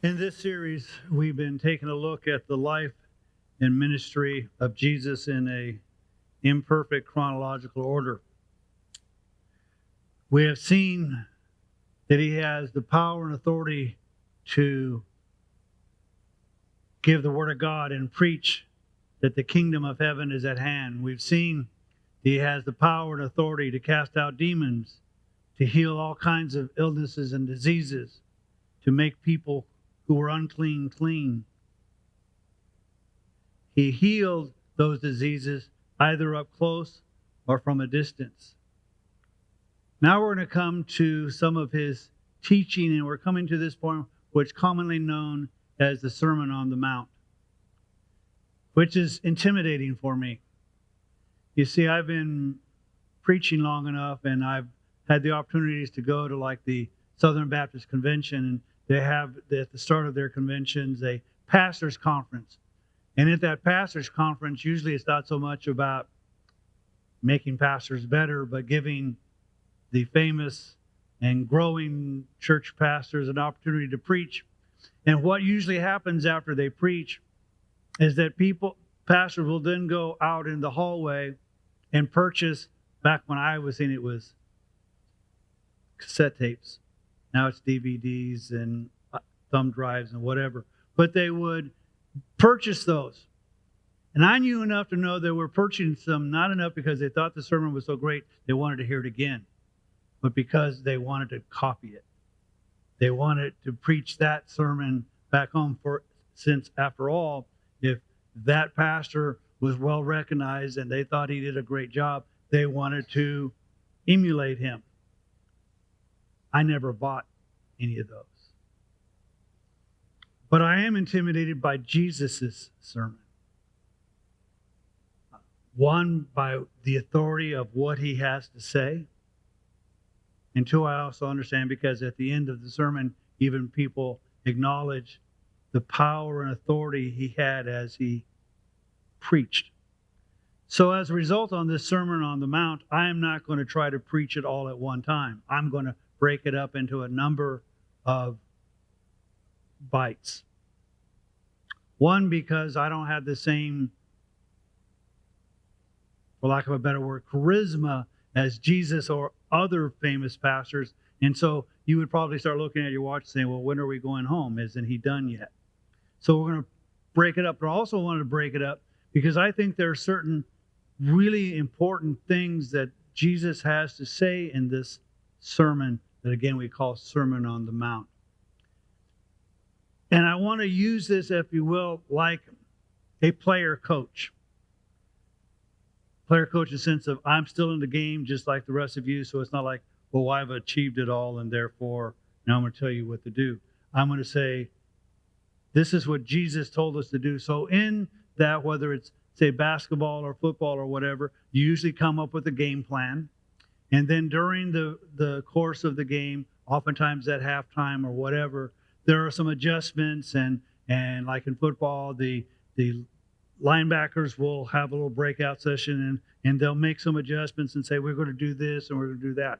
In this series, we've been taking a look at the life and ministry of Jesus in a imperfect chronological order. We have seen that he has the power and authority to give the word of God and preach that the kingdom of heaven is at hand. We've seen he has the power and authority to cast out demons, to heal all kinds of illnesses and diseases, to make people who were unclean clean. He healed those diseases either up close or from a distance. Now we're going to come to some of his teaching, and we're coming to this point which is commonly known as the Sermon on the Mount, which is intimidating for me. You see, I've been preaching long enough, and I've had the opportunities to go to like the Southern Baptist Convention, and they have at the start of their conventions a pastor's conference. And at that pastor's conference, usually it's not so much about making pastors better, but giving the famous and growing church pastors an opportunity to preach. And what usually happens after they preach is that pastors will then go out in the hallway and purchase, back when I was in it was cassette tapes. Now it's DVDs and thumb drives and whatever. But they would purchase those. And I knew enough to know they were purchasing some, not enough because they thought the sermon was so great they wanted to hear it again, but because they wanted to copy it. They wanted to preach that sermon back home, since after all, if that pastor was well recognized and they thought he did a great job, they wanted to emulate him. I never bought any of those. But I am intimidated by Jesus' sermon. One, by the authority of what he has to say. And two, I also understand because at the end of the sermon, even people acknowledge the power and authority he had as he preached. So as a result on this Sermon on the Mount, I am not going to try to preach it all at one time. I'm going to break it up into a number of bites. One, because I don't have the same, for lack of a better word, charisma as Jesus or other famous pastors. And so you would probably start looking at your watch saying, well, when are we going home? Isn't he done yet? So we're going to break it up. But I also wanted to break it up because I think there are certain really important things that Jesus has to say in this sermon that, again, we call Sermon on the Mount. And I want to use this, if you will, like a player coach. Player coach in the sense of I'm still in the game just like the rest of you, so it's not like, well, I've achieved it all and therefore now I'm going to tell you what to do. I'm going to say, this is what Jesus told us to do. So in that, whether it's, say, basketball or football or whatever, you usually come up with a game plan. And then during the course of the game, oftentimes at halftime or whatever, there are some adjustments. And like in football, the linebackers will have a little breakout session and they'll make some adjustments and say, we're going to do this and we're going to do that.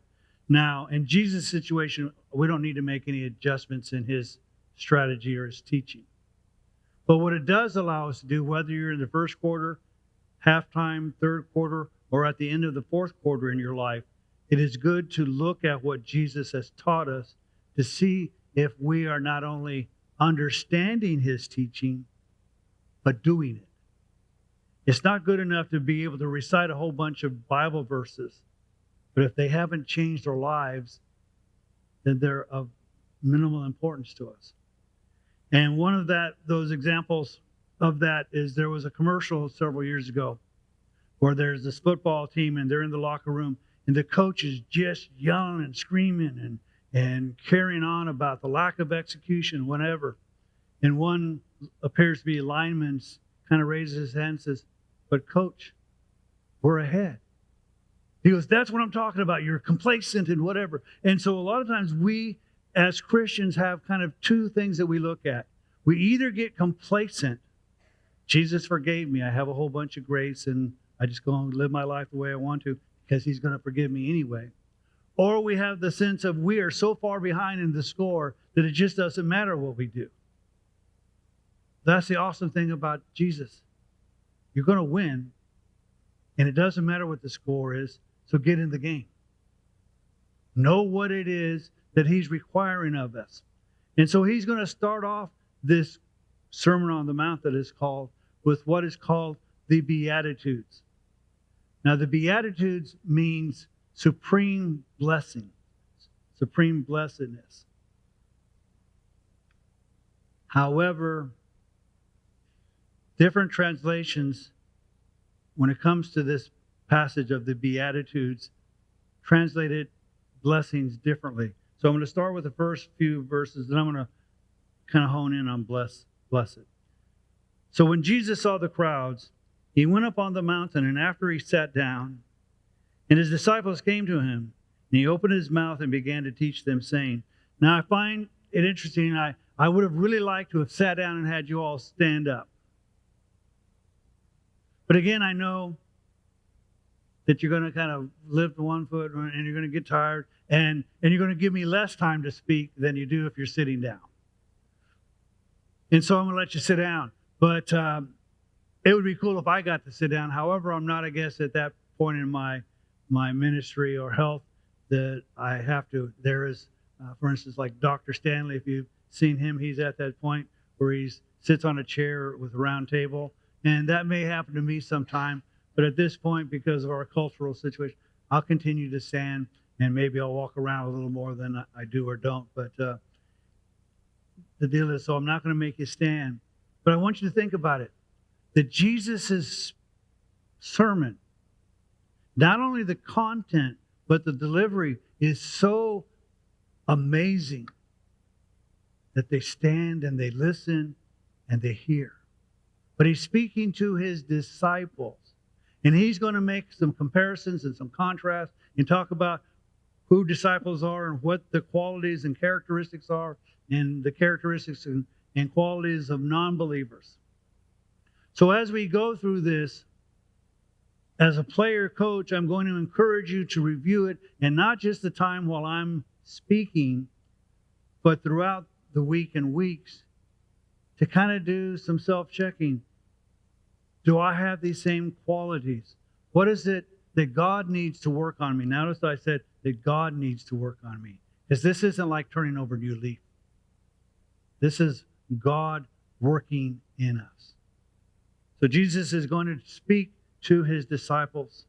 Now, in Jesus' situation, we don't need to make any adjustments in his strategy or his teaching. But what it does allow us to do, whether you're in the first quarter, halftime, third quarter, or at the end of the fourth quarter in your life, it is good to look at what Jesus has taught us to see if we are not only understanding his teaching, but doing it. It's not good enough to be able to recite a whole bunch of Bible verses, but if they haven't changed our lives, then they're of minimal importance to us. And one of those examples of that is there was a commercial several years ago where there's this football team and they're in the locker room and the coach is just yelling and screaming and carrying on about the lack of execution, whatever. And one appears to be a lineman, kind of raises his hand and says, but coach, we're ahead. He goes, that's what I'm talking about. You're complacent and whatever. And so a lot of times we as Christians have kind of two things that we look at. We either get complacent. Jesus forgave me. I have a whole bunch of grace and I just go and live my life the way I want to because he's going to forgive me anyway. Or we have the sense of we are so far behind in the score that it just doesn't matter what we do. that's the awesome thing about Jesus. You're going to win, and it doesn't matter what the score is, so get in the game. Know what it is that he's requiring of us. And so he's going to start off this Sermon on the Mount that is called with what is called the Beatitudes. Now, the Beatitudes means supreme blessing, supreme blessedness. However, different translations, when it comes to this passage of the Beatitudes, translated blessings differently. So I'm going to start with the first few verses, and I'm going to kind of hone in on blessed. So when Jesus saw the crowds, he went up on the mountain, and after he sat down, and his disciples came to him, and he opened his mouth and began to teach them, saying, now I find it interesting, I would have really liked to have sat down and had you all stand up. But again, I know that you're going to kind of lift one foot and you're going to get tired, and you're going to give me less time to speak than you do if you're sitting down. And so I'm going to let you sit down. But it would be cool if I got to sit down. However, I'm not, I guess, at that point in my ministry or health that I have to. There is, for instance, like Dr. Stanley, if you've seen him, he's at that point where he sits on a chair with a round table. And that may happen to me sometime. But at this point, because of our cultural situation, I'll continue to stand, and maybe I'll walk around a little more than I do or don't. But the deal is, so I'm not going to make you stand. But I want you to think about it, that Jesus' sermon, not only the content, but the delivery is so amazing that they stand and they listen and they hear. But he's speaking to his disciples. And he's going to make some comparisons and some contrasts and talk about who disciples are and what the qualities and characteristics are, and the characteristics and qualities of non-believers. So as we go through this, as a player coach, I'm going to encourage you to review it, and not just the time while I'm speaking, but throughout the week and weeks, to kind of do some self-checking. Do I have these same qualities? What is it that God needs to work on me? Notice I said that God needs to work on me. Because this isn't like turning over a new leaf. This is God working in us. So Jesus is going to speak to his disciples.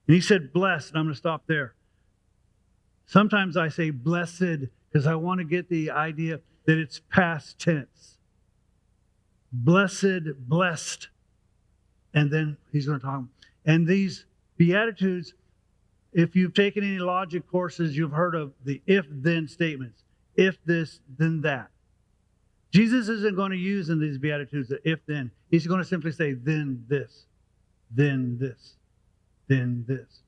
And he said, blessed, and I'm going to stop there. Sometimes I say blessed because I want to get the idea that it's past tense. Blessed, blessed. And then he's going to talk. And these Beatitudes, if you've taken any logic courses, you've heard of the if-then statements. If this, then that. Jesus isn't going to use in these Beatitudes the if-then. He's going to simply say, then this, then this, then this.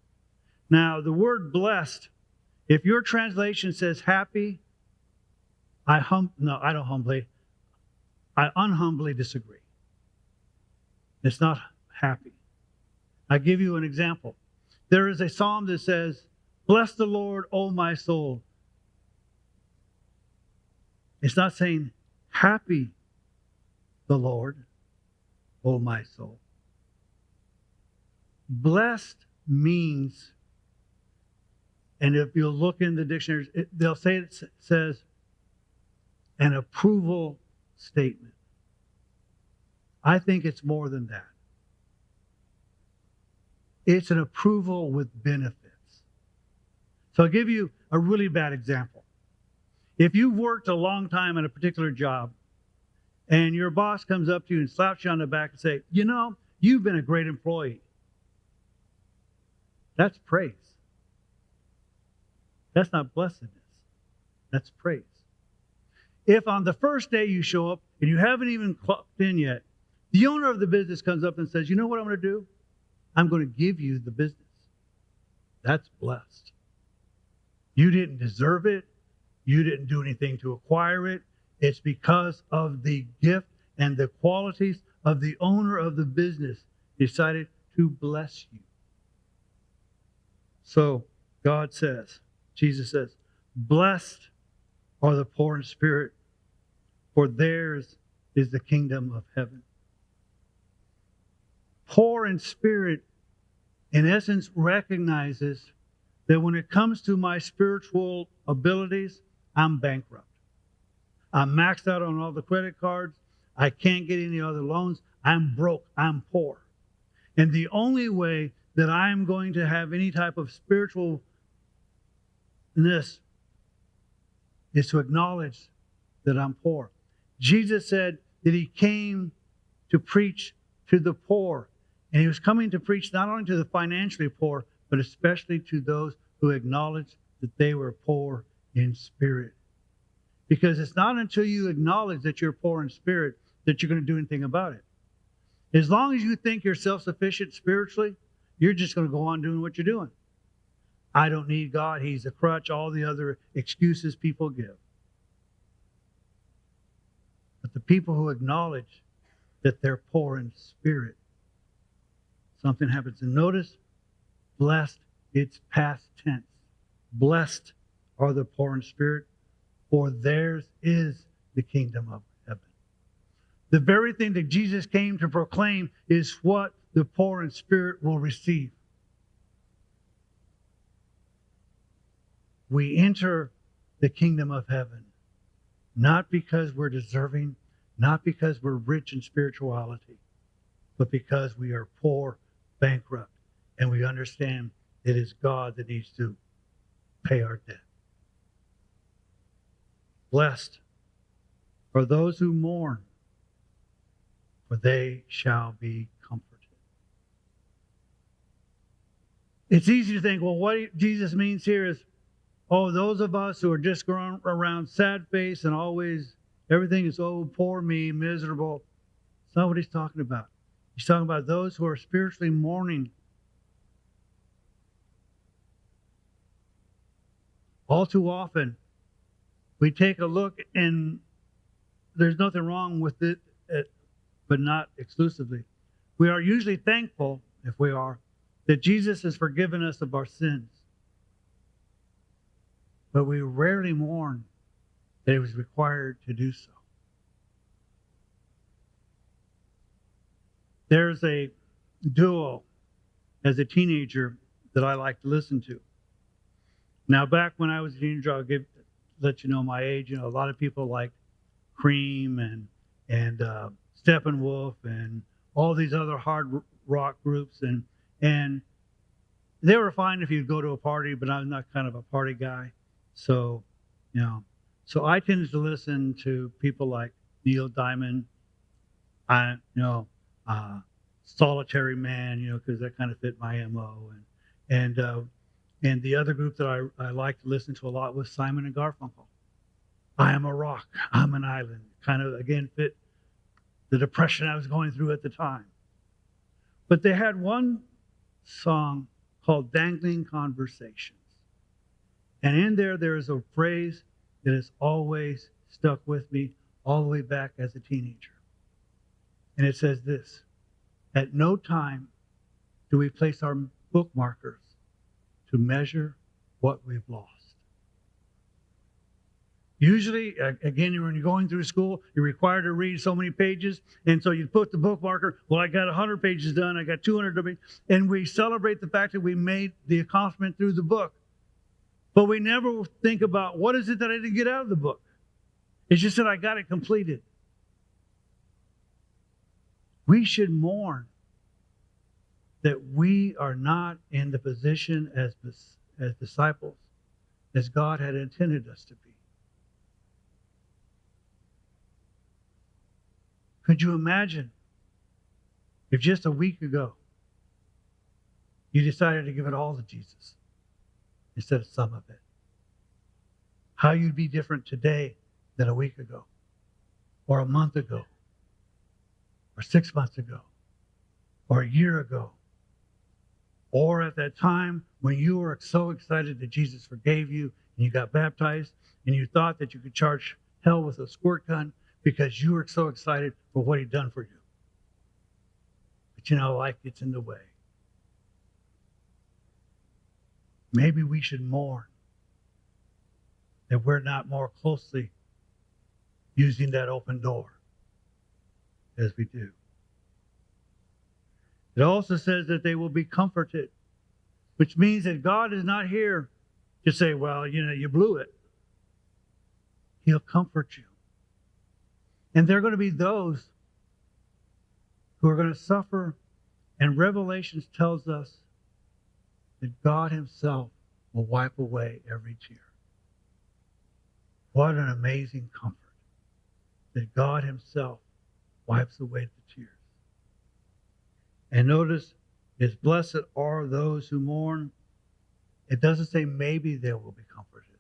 Now, the word blessed, if your translation says happy, I unhumbly disagree. It's not happy. I give you an example. There is a psalm that says, bless the Lord, O my soul. It's not saying happy the Lord, O my soul. Blessed means, and if you look in the dictionaries, they'll say it says an approval statement. I think it's more than that. It's an approval with benefits. So I'll give you a really bad example. If you've worked a long time at a particular job and your boss comes up to you and slaps you on the back and say, you know, you've been a great employee. That's praise. That's not blessedness. That's praise. If on the first day you show up and you haven't even clocked in yet, the owner of the business comes up and says, you know what I'm going to do? I'm going to give you the business. That's blessed. You didn't deserve it. You didn't do anything to acquire it. It's because of the gift and the qualities of the owner of the business decided to bless you. So God says, Jesus says, blessed are the poor in spirit, for theirs is the kingdom of heaven. Poor in spirit, in essence, recognizes that when it comes to my spiritual abilities, I'm bankrupt. I'm maxed out on all the credit cards. I can't get any other loans. I'm broke. I'm poor. And the only way that I'm going to have any type of spiritualness is to acknowledge that I'm poor. Jesus said that he came to preach to the poor. And he was coming to preach not only to the financially poor, but especially to those who acknowledged that they were poor in spirit. Because it's not until you acknowledge that you're poor in spirit that you're going to do anything about it. As long as you think you're self-sufficient spiritually, you're just going to go on doing what you're doing. I don't need God. He's a crutch. All the other excuses people give. But the people who acknowledge that they're poor in spirit, something happens. And notice, blessed, it's past tense. Blessed are the poor in spirit, for theirs is the kingdom of heaven. The very thing that Jesus came to proclaim is what the poor in spirit will receive. We enter the kingdom of heaven not because we're deserving, not because we're rich in spirituality, but because we are poor, bankrupt, and we understand it is God that needs to pay our debt. Blessed are those who mourn, for they shall be comforted. It's easy to think, well, what Jesus means here is, oh, those of us who are just going around sad face and always everything is, oh, poor me, miserable. It's not what he's talking about. He's talking about those who are spiritually mourning. All too often, we take a look and there's nothing wrong with it, but not exclusively. We are usually thankful, if we are, that Jesus has forgiven us of our sins. But we rarely mourn that he was required to do so. There's a duo as a teenager that I like to listen to. Now, back when I was a teenager, I'll let you know my age. You know, a lot of people like Cream and Steppenwolf and all these other hard rock groups, and they were fine if you'd go to a party, but I'm not kind of a party guy. So, you know, so I tended to listen to people like Neil Diamond, Solitary Man, you know, because that kind of fit my MO, and the other group that I liked to listen to a lot was Simon and Garfunkel. I am a rock, I'm an island. Kind of again fit the depression I was going through at the time. But they had one song called Dangling Conversations. And in there is a phrase that has always stuck with me all the way back as a teenager. And it says this: at no time do we place our bookmarkers to measure what we've lost. Usually, again, when you're going through school, you're required to read so many pages. And so you put the bookmarker, well, I got 100 pages done, I got 200 done. And we celebrate the fact that we made the accomplishment through the book. But we never think about what is it that I didn't get out of the book. It's just that I got it completed. We should mourn that we are not in the position as disciples as God had intended us to be. Could you imagine if just a week ago you decided to give it all to Jesus instead of some of it? How you'd be different today than a week ago, or a month ago, or 6 months ago, or a year ago, or at that time when you were so excited that Jesus forgave you and you got baptized and you thought that you could charge hell with a squirt gun because you were so excited for what he'd done for you. But you know, life gets in the way. Maybe we should mourn that we're not more closely using that open door as we do. It also says that they will be comforted, which means that God is not here to say, well, you blew it. He'll comfort you. And there are going to be those who are going to suffer, and Revelation tells us that God himself will wipe away every tear. What an amazing comfort that God himself wipes away the tears. And notice, it's blessed are those who mourn. It doesn't say maybe they will be comforted,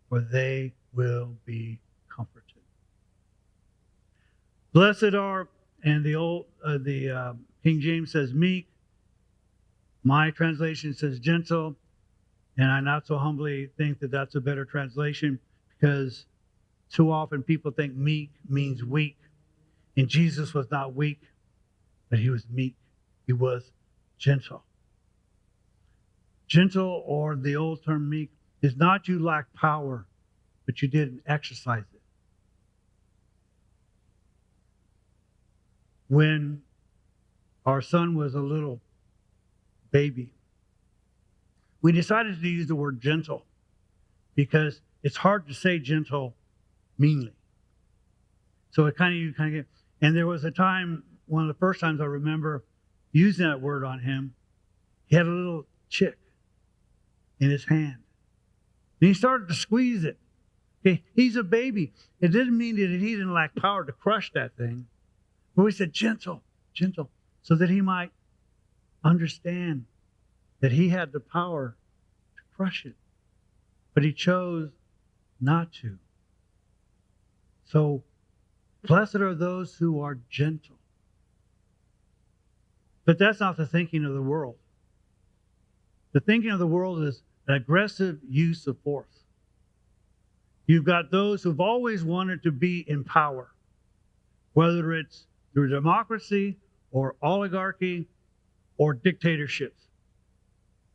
for they will be comforted. Blessed are, and the King James says meek. My translation says gentle, and I not so humbly think that that's a better translation, because too often people think meek means weak, and Jesus was not weak, but he was meek. He was gentle. Gentle, or the old term meek, is not you lack power, but you didn't exercise it. When our son was a little baby, we decided to use the word gentle because it's hard to say gentle meanly. So you kind of get, and there was a time, one of the first times I remember using that word on him, he had a little chick in his hand. And he started to squeeze it. Okay, he's a baby. It didn't mean that he didn't lack power to crush that thing. But we said gentle, gentle, so that he might understand that he had the power to crush it. But he chose not to. So blessed are those who are gentle. But that's not the thinking of the world. The thinking of the world is an aggressive use of force. You've got those who've always wanted to be in power, whether it's through democracy or oligarchy or dictatorships.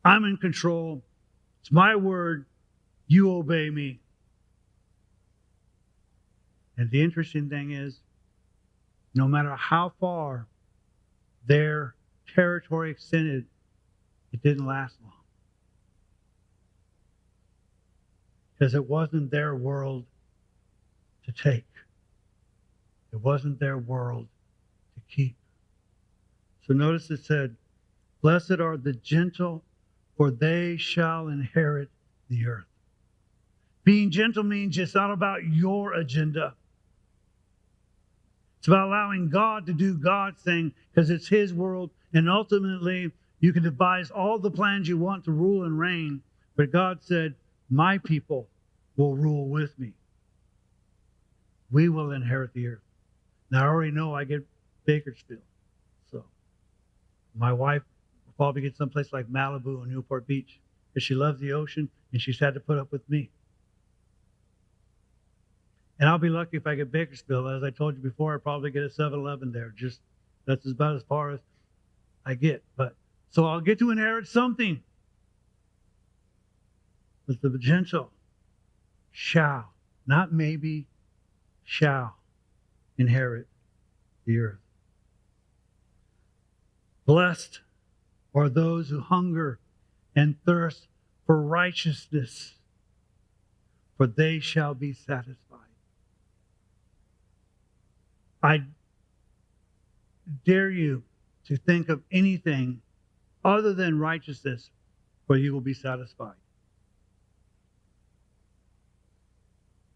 I'm in control. It's my word. You obey me. And the interesting thing is, no matter how far their territory extended, it didn't last long. Because it wasn't their world to take. It wasn't their world to keep. So notice it said, blessed are the gentle, for they shall inherit the earth. Being gentle means it's not about your agenda. It's about allowing God to do God's thing, because it's his world, and ultimately you can devise all the plans you want to rule and reign, but God said, my people will rule with me. We will inherit the earth. Now, I already know I get Bakersfield. So my wife will probably get someplace like Malibu or Newport Beach, because she loves the ocean and she's had to put up with me. And I'll be lucky if I get Bakersfield. As I told you before, I probably get a 7-Eleven there. Just that's about as far as I get. But so I'll get to inherit something. But the gentle shall, not maybe, shall inherit the earth. Blessed are those who hunger and thirst for righteousness, for they shall be satisfied. I dare you to think of anything other than righteousness where you will be satisfied.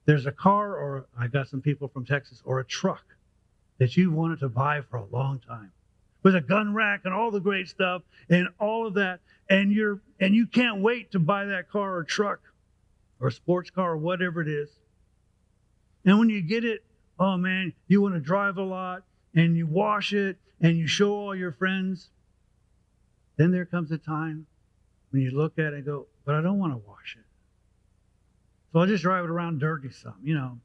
There's a car, or I got some people from Texas, or a truck that you wanted to buy for a long time, with a gun rack and all the great stuff and all of that, and you can't wait to buy that car or truck or sports car or whatever it is. And when you get it, oh man, you want to drive a lot, and you wash it and you show all your friends. Then there comes a time when you look at it and go, but I don't want to wash it. So I'll just drive it around dirty some,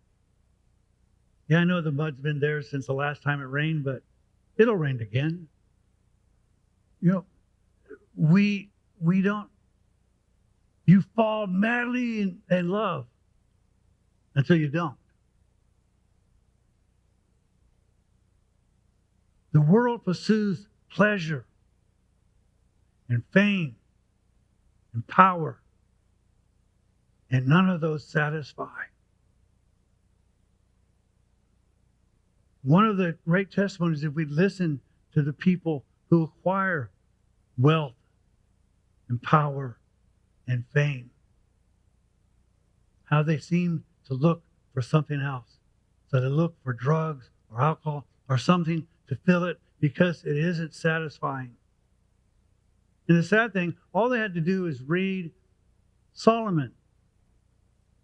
Yeah, I know the mud's been there since the last time it rained, but it'll rain again. We don't, you fall madly in love until you don't. The world pursues pleasure and fame and power, and none of those satisfy. One of the great testimonies, if we listen to the people who acquire wealth and power and fame, how they seem to look for something else. So they look for drugs or alcohol or something to fill it because it isn't satisfying. And the sad thing, all they had to do is read Solomon.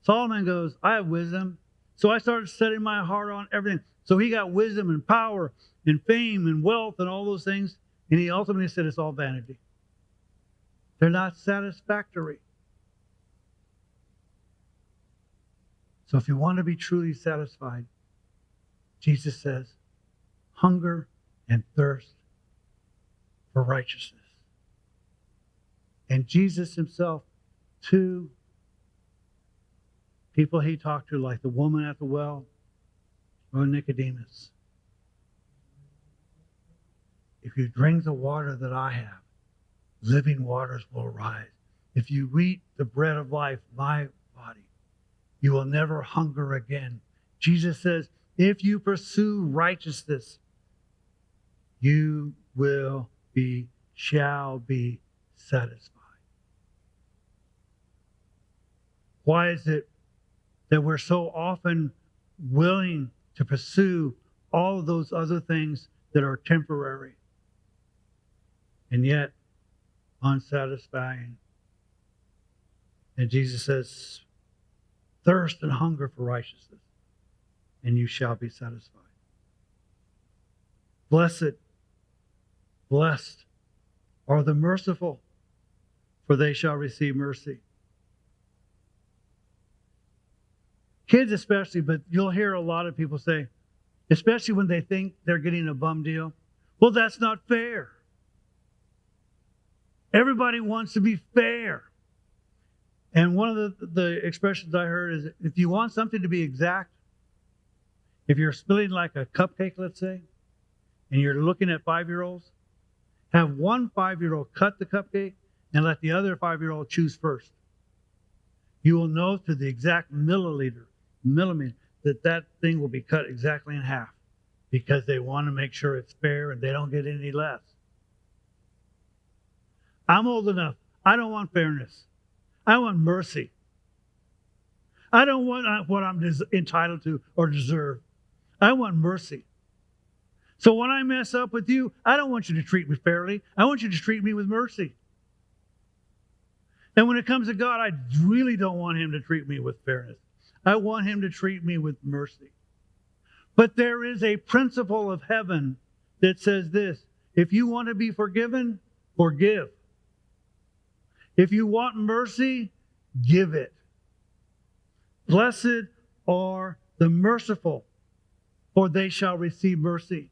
Solomon goes, I have wisdom. So I started setting my heart on everything. So he got wisdom and power and fame and wealth and all those things. And he ultimately said it's all vanity. They're not satisfactory. So if you want to be truly satisfied, Jesus says, hunger and thirst for righteousness. And Jesus himself, to people he talked to, like the woman at the well or Nicodemus, if you drink the water that I have, living waters will arise. If you eat the bread of life, my body, you will never hunger again. Jesus says, if you pursue righteousness, you shall be satisfied. Why is it that we're so often willing to pursue all of those other things that are temporary and yet unsatisfying? And Jesus says, thirst and hunger for righteousness, and you shall be satisfied. Blessed are the merciful, for they shall receive mercy. Kids especially, but you'll hear a lot of people say, especially when they think they're getting a bum deal, well, that's not fair. Everybody wants to be fair. And one of the expressions I heard is, if you want something to be exact, if you're spilling like a cupcake, let's say, and you're looking at 5-year-olds, have one 5-year-old cut the cupcake and let the other 5-year-old choose first. You will know to the exact millimeter, that thing will be cut exactly in half because they want to make sure it's fair and they don't get any less. I'm old enough. I don't want fairness. I want mercy. I don't want what I'm entitled to or deserve. I want mercy. So when I mess up with you, I don't want you to treat me fairly. I want you to treat me with mercy. And when it comes to God, I really don't want him to treat me with fairness. I want him to treat me with mercy. But there is a principle of heaven that says this: if you want to be forgiven, forgive. If you want mercy, give it. Blessed are the merciful, for they shall receive mercy.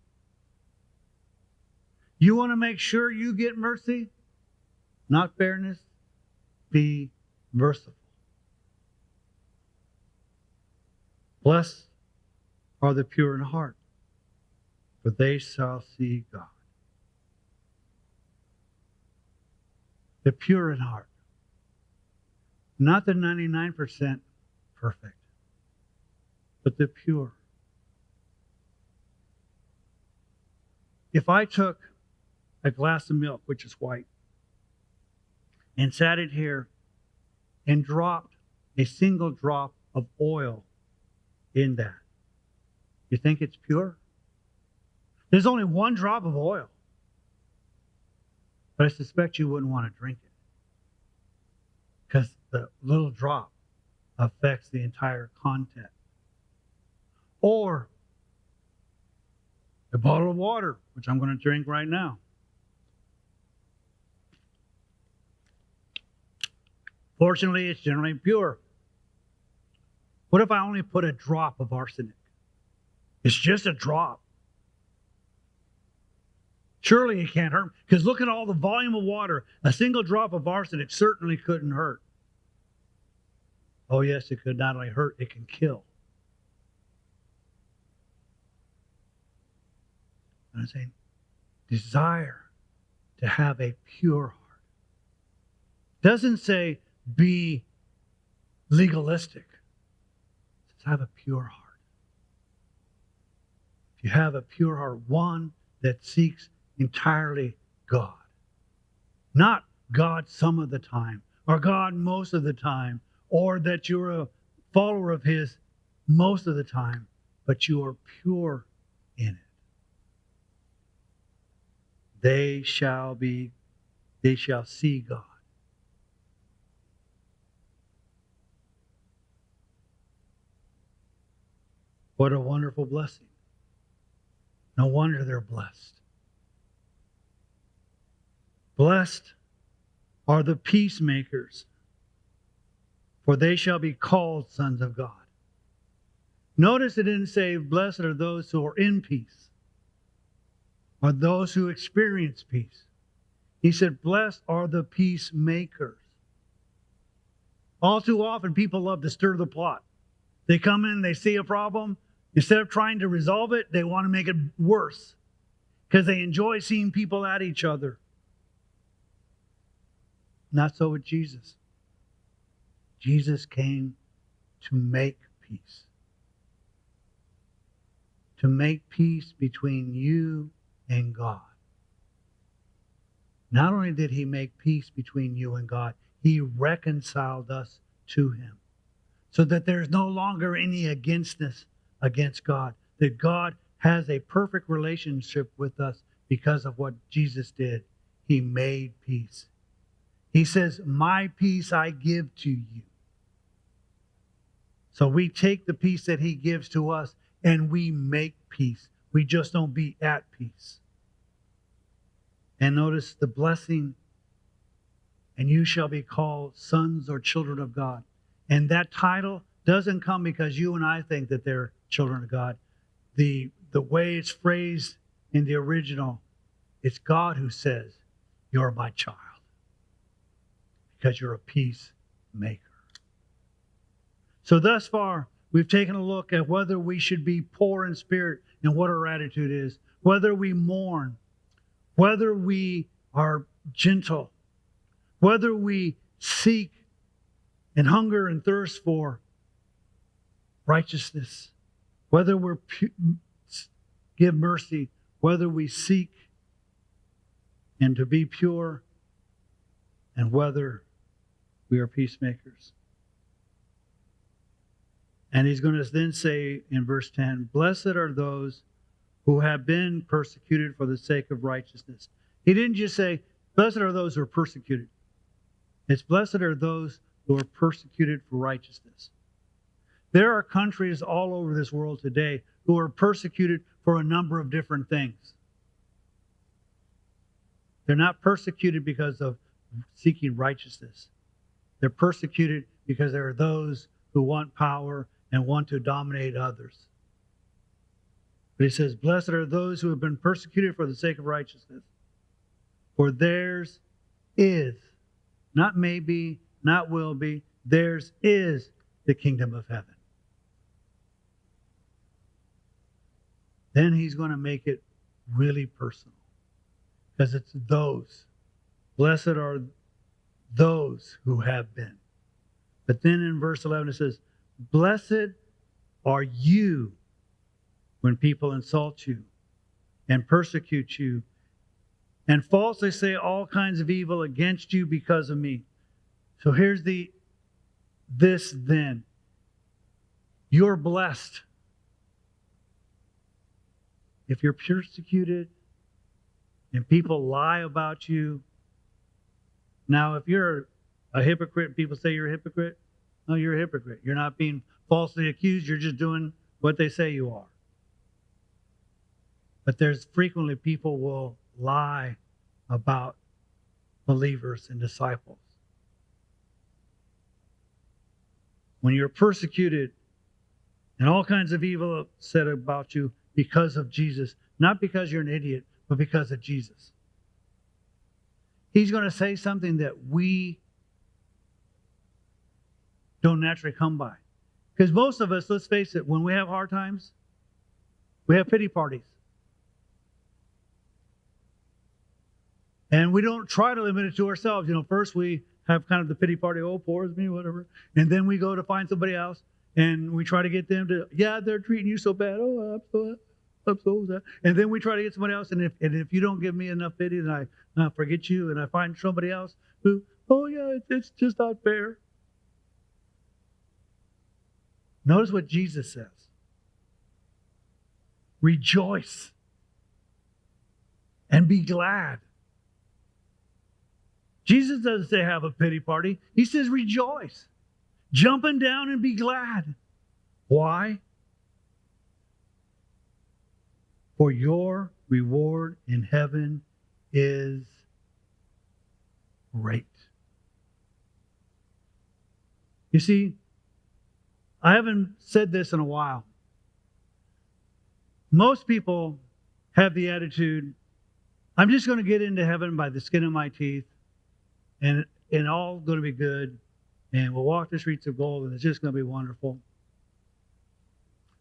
You want to make sure you get mercy, not fairness? Be merciful. Blessed are the pure in heart, for they shall see God. The pure in heart. Not the 99% perfect, but the pure. If I took a glass of milk, which is white, and sat it here and dropped a single drop of oil in that, you think it's pure? There's only one drop of oil. But I suspect you wouldn't want to drink it because the little drop affects the entire content. Or a bottle of water, which I'm going to drink right now. Fortunately, it's generally pure. What if I only put a drop of arsenic? It's just a drop. Surely it can't hurt, because look at all the volume of water. A single drop of arsenic certainly couldn't hurt. Oh yes, it could not only hurt, it can kill. And I'm saying, desire to have a pure heart. Doesn't say be legalistic. It says have a pure heart. If you have a pure heart, one that seeks entirely God. Not God some of the time, or God most of the time, or that you're a follower of His most of the time, but you are pure in it. They shall see God. What a wonderful blessing. No wonder they're blessed. Blessed are the peacemakers, for they shall be called sons of God. Notice it didn't say, blessed are those who are in peace, or those who experience peace. He said, blessed are the peacemakers. All too often, people love to stir the pot. They come in, they see a problem. Instead of trying to resolve it, they want to make it worse because they enjoy seeing people at each other. Not so with Jesus. Jesus came to make peace. To make peace between you and God. Not only did He make peace between you and God, He reconciled us to Him. So that there's no longer any againstness against God. That God has a perfect relationship with us because of what Jesus did. He made peace. He says, my peace I give to you. So we take the peace that He gives to us and we make peace. We just don't be at peace. And notice the blessing, and you shall be called sons or children of God. And that title doesn't come because you and I think that they're children of God. The way it's phrased in the original, it's God who says, you're my child. Because you're a peacemaker. So thus far, we've taken a look at whether we should be poor in spirit and what our attitude is. Whether we mourn. Whether we are gentle. Whether we seek and hunger and thirst for righteousness, whether we give mercy, whether we seek and to be pure, and whether we are peacemakers. And he's going to then say in verse 10, blessed are those who have been persecuted for the sake of righteousness. He didn't just say, blessed are those who are persecuted. It's blessed are those who are persecuted for righteousness. There are countries all over this world today who are persecuted for a number of different things. They're not persecuted because of seeking righteousness. They're persecuted because there are those who want power and want to dominate others. But he says, blessed are those who have been persecuted for the sake of righteousness. For theirs is, not maybe, not will be, theirs is the kingdom of heaven. Then he's going to make it really personal. Because it's those. Blessed are those who have been. But then in verse 11 it says, blessed are you when people insult you and persecute you and falsely say all kinds of evil against you because of me. So here's this then. You're blessed if you're persecuted and people lie about you. Now, if you're a hypocrite, people say you're a hypocrite. No, you're a hypocrite. You're not being falsely accused. You're just doing what they say you are. But there's frequently people will lie about believers and disciples. When you're persecuted and all kinds of evil said about you because of Jesus, not because you're an idiot, but because of Jesus. He's going to say something that we don't naturally come by. Because most of us, let's face it, when we have hard times, we have pity parties. And we don't try to limit it to ourselves. First we have kind of the pity party, oh, poor is me, whatever. And then we go to find somebody else and we try to get them to, yeah, they're treating you so bad. Oh, I'm so sad. And then we try to get somebody else. And if you don't give me enough pity, then I forget you and I find somebody else who, oh, yeah, it's just not fair. Notice what Jesus says. Rejoice and be glad. Jesus doesn't say have a pity party. He says rejoice. Jumping down and be glad. Why? For your reward in heaven is great. You see, I haven't said this in a while. Most people have the attitude, I'm just going to get into heaven by the skin of my teeth, and all going to be good, and we'll walk the streets of gold, and it's just going to be wonderful.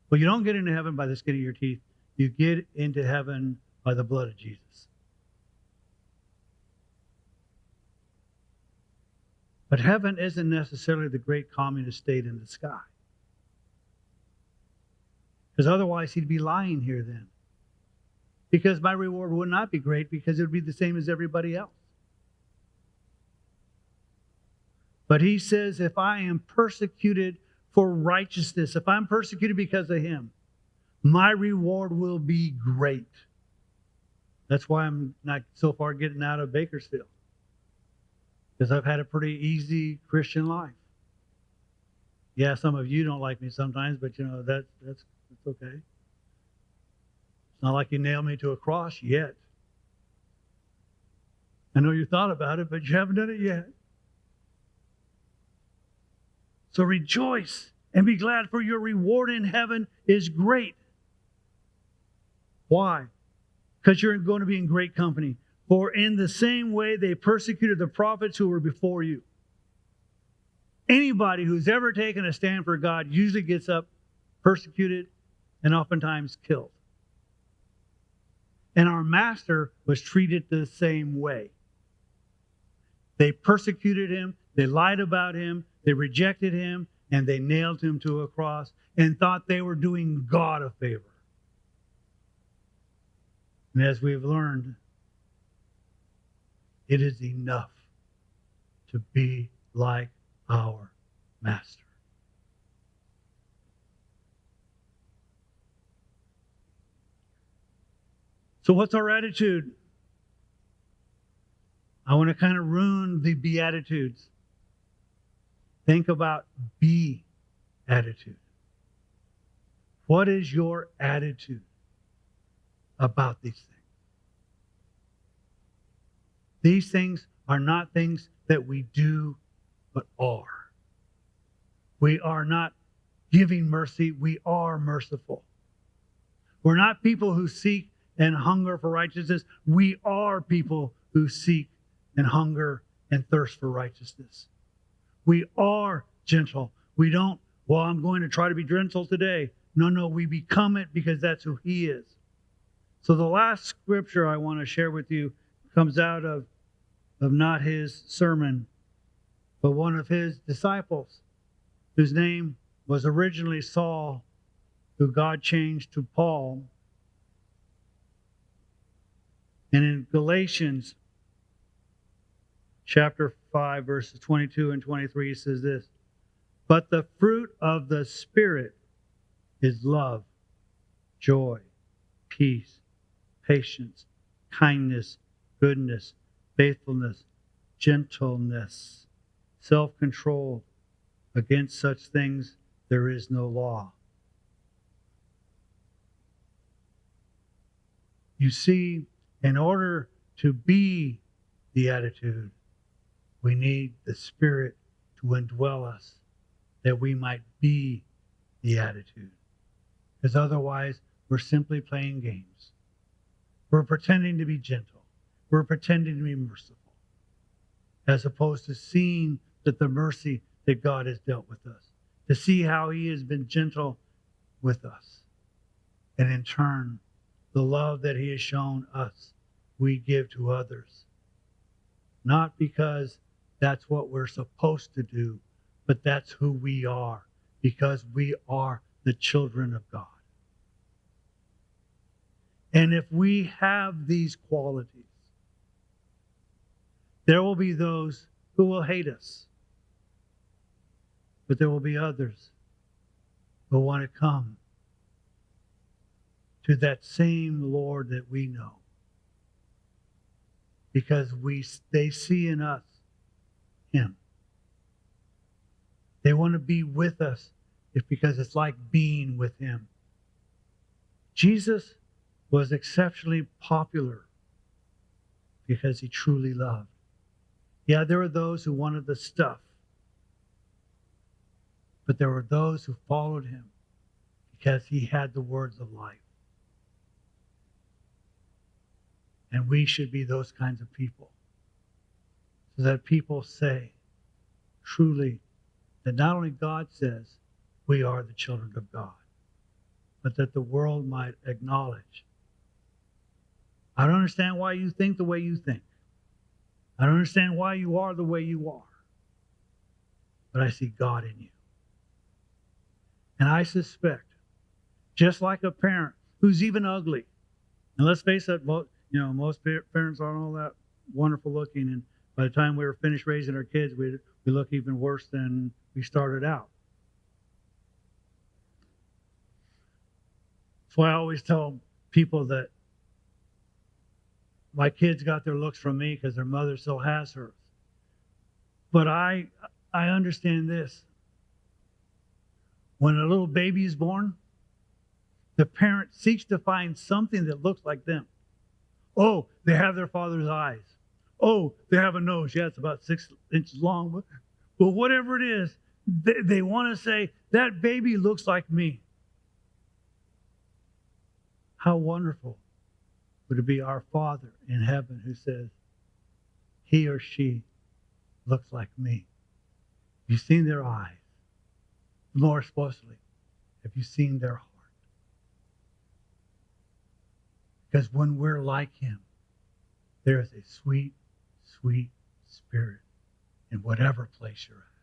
But you don't get into heaven by the skin of your teeth. You get into heaven by the blood of Jesus. But heaven isn't necessarily the great communist state in the sky. Because otherwise he'd be lying here then. Because my reward would not be great, because it would be the same as everybody else. But he says, if I am persecuted for righteousness, if I'm persecuted because of him, my reward will be great. That's why I'm not so far getting out of Bakersfield. Because I've had a pretty easy Christian life. Yeah, some of you don't like me sometimes, but that's okay. It's not like you nailed me to a cross yet. I know you thought about it, but you haven't done it yet. So rejoice and be glad, for your reward in heaven is great. Why? Because you're going to be in great company. For in the same way they persecuted the prophets who were before you. Anybody who's ever taken a stand for God usually gets up persecuted and oftentimes killed. And our master was treated the same way. They persecuted him, they lied about him, they rejected him, and they nailed him to a cross and thought they were doing God a favor. And as we've learned, it is enough to be like our master. So what's our attitude? I want to kind of ruin the Beatitudes. Think about be attitude. What is your attitude about these things? These things are not things that we do, but are. We are not giving mercy, we are merciful. We're not people who seek and hunger for righteousness. We are people who seek and hunger and thirst for righteousness. We are gentle. We don't, well, I'm going to try to be gentle today. No, we become it because that's who he is. So the last scripture I want to share with you comes out of not his sermon, but one of his disciples, whose name was originally Saul, who God changed to Paul. And in Galatians chapter 5, verses 22 and 23, it says this, but the fruit of the Spirit is love, joy, peace, patience, kindness, goodness, faithfulness, gentleness, self-control. Against such things there is no law. You see, in order to be the attitude, we need the Spirit to indwell us, that we might be the attitude. Because otherwise, we're simply playing games. We're pretending to be gentle. We're pretending to be merciful, as opposed to seeing that the mercy that God has dealt with us, to see how he has been gentle with us. And in turn, the love that he has shown us, we give to others. not because that's what we're supposed to do, but that's who we are, because we are the children of God. And if we have these qualities, there will be those who will hate us, but there will be others who want to come to that same Lord that we know, because they see in us Him. They want to be with us because it's like being with Him. Jesus was exceptionally popular because He truly loved. Yeah, there were those who wanted the stuff, but there were those who followed Him because He had the words of life. And we should be those kinds of people, so that people say truly that not only God says we are the children of God, but that the world might acknowledge. I don't understand why you think the way you think. I don't understand why you are the way you are. But I see God in you. And I suspect, just like a parent who's even ugly, and let's face it, most parents aren't all that wonderful looking, and by the time we were finished raising our kids, we look even worse than we started out. That's why I always tell people that my kids got their looks from me because their mother still has hers. But I understand this. When a little baby is born, the parent seeks to find something that looks like them. Oh, they have their father's eyes. Oh, they have a nose. Yeah, it's about 6 inches long. But whatever it is, they want to say, that baby looks like me. How wonderful would it be our Father in heaven who says, he or she looks like me. Have you seen their eyes? More especially, have you seen their heart? Because when we're like Him, there is a sweet, sweet spirit in whatever place you're at.